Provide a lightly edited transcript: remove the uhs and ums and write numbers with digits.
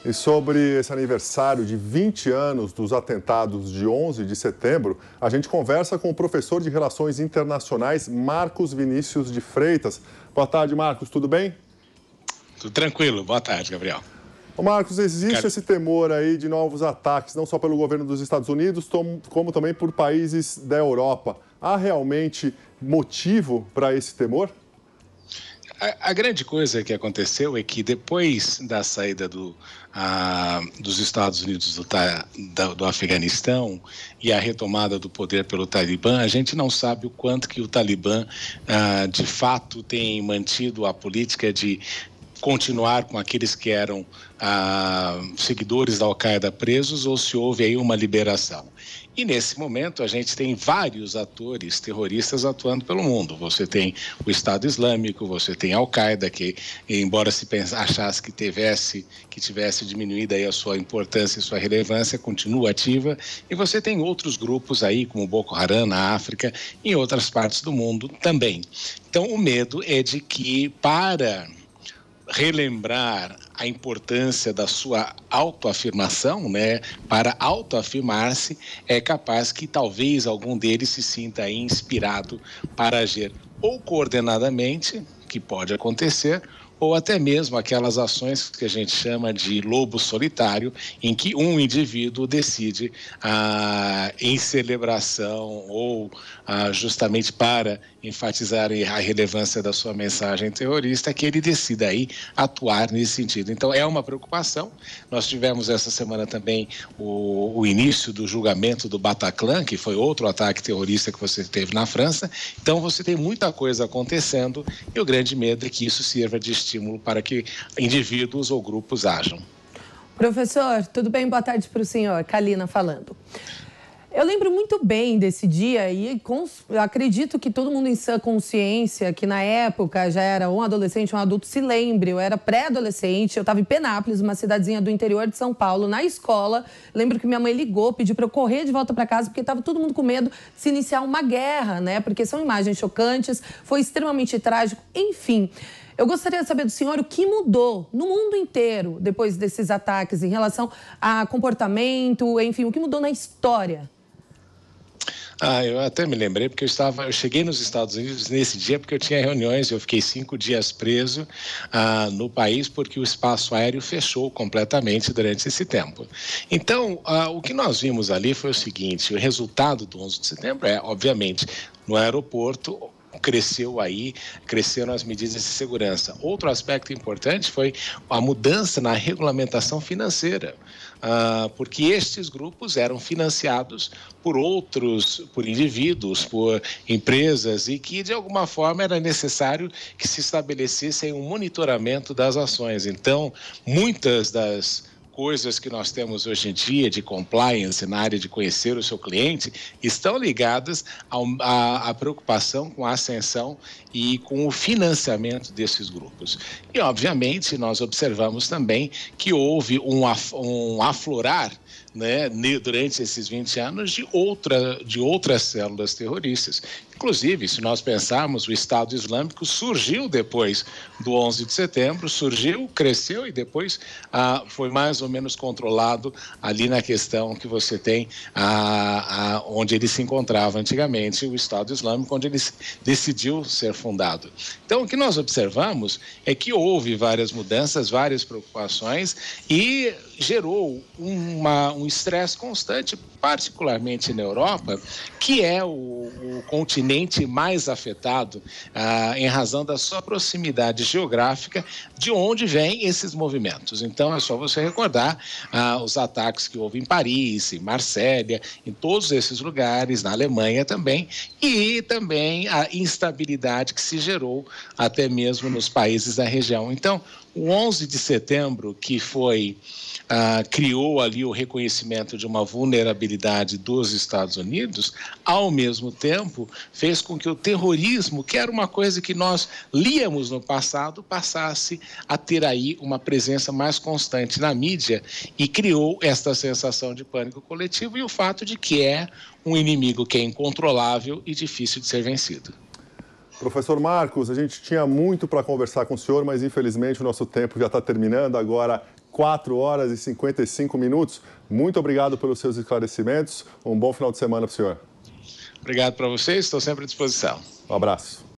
E sobre esse aniversário de 20 anos dos atentados de 11 de setembro, a gente conversa com o professor de Relações Internacionais, Marcos Vinícius de Freitas. Boa tarde, Marcos, tudo bem? Tudo tranquilo. Boa tarde, Gabriel. Ô Marcos, existe esse temor aí de novos ataques, não só pelo governo dos Estados Unidos, como também por países da Europa. Há realmente motivo para esse temor? A grande coisa que aconteceu é que depois da saída dos Estados Unidos do Afeganistão e a retomada do poder pelo Talibã, a gente não sabe o quanto que o Talibã, de fato, tem mantido a política de continuar com aqueles que eram seguidores da Al-Qaeda presos ou se houve aí uma liberação. E nesse momento a gente tem vários atores terroristas atuando pelo mundo. Você tem o Estado Islâmico, você tem a Al-Qaeda, que embora se achasse que tivesse diminuído aí a sua importância e sua relevância, continua ativa. E você tem outros grupos aí, como o Boko Haram na África e em outras partes do mundo também. Então o medo é de que, para relembrar a importância da sua autoafirmação, né, para autoafirmar-se, é capaz que talvez algum deles se sinta aí inspirado para agir ou coordenadamente, que pode acontecer, ou até mesmo aquelas ações que a gente chama de lobo solitário, em que um indivíduo decide, em celebração ou justamente para enfatizar a relevância da sua mensagem terrorista, que ele decida aí atuar nesse sentido. Então, é uma preocupação. Nós tivemos essa semana também o início do julgamento do Bataclan, que foi outro ataque terrorista que você teve na França. Então, você tem muita coisa acontecendo e o grande medo é que isso sirva de estímulo para que indivíduos ou grupos ajam. Professor, tudo bem? Boa tarde para o senhor. Kalina falando. Eu lembro muito bem desse dia e acredito que todo mundo em sã consciência, que na época já era um adolescente, um adulto, se lembre. Eu era pré-adolescente, eu estava em Penápolis, uma cidadezinha do interior de São Paulo, na escola. Lembro que minha mãe ligou, pediu para eu correr de volta para casa, porque estava todo mundo com medo de se iniciar uma guerra, né? Porque são imagens chocantes, foi extremamente trágico, enfim. Eu gostaria de saber do senhor o que mudou no mundo inteiro depois desses ataques em relação a comportamento, enfim, o que mudou na história. Eu até me lembrei porque eu cheguei nos Estados Unidos nesse dia porque eu tinha reuniões, eu fiquei 5 dias preso no país porque o espaço aéreo fechou completamente durante esse tempo. Então, o que nós vimos ali foi o seguinte: o resultado do 11 de setembro é, obviamente, no aeroporto, cresceram as medidas de segurança. Outro aspecto importante foi a mudança na regulamentação financeira, porque estes grupos eram financiados por indivíduos, por empresas, e que de alguma forma era necessário que se estabelecesse um monitoramento das ações. Então, muitas das coisas que nós temos hoje em dia de compliance na área de conhecer o seu cliente estão ligadas à preocupação com a ascensão e com o financiamento desses grupos. E, obviamente, nós observamos também que houve um aflorar, né, durante esses 20 anos de outras células terroristas. Inclusive, se nós pensarmos, o Estado Islâmico surgiu depois do 11 de setembro, cresceu e depois foi mais ou menos controlado ali na questão que você tem onde ele se encontrava antigamente, o Estado Islâmico, onde ele decidiu ser fundado. Então, o que nós observamos é que houve várias mudanças, várias preocupações e gerou um estresse constante, particularmente na Europa, que é o continente mais afetado em razão da sua proximidade geográfica de onde vêm esses movimentos. Então, é só você recordar os ataques que houve em Paris, em Marsella, em todos esses lugares, na Alemanha também, e também a instabilidade que se gerou até mesmo nos países da região. Então, o 11 de setembro, que criou ali o reconhecimento de uma vulnerabilidade dos Estados Unidos, ao mesmo tempo fez com que o terrorismo, que era uma coisa que nós líamos no passado, passasse a ter aí uma presença mais constante na mídia e criou esta sensação de pânico coletivo e o fato de que é um inimigo que é incontrolável e difícil de ser vencido. Professor Marcos, a gente tinha muito para conversar com o senhor, mas infelizmente o nosso tempo já está terminando. Agora, 4 horas e 55 minutos. Muito obrigado pelos seus esclarecimentos. Um bom final de semana para o senhor. Obrigado para vocês, estou sempre à disposição. Um abraço.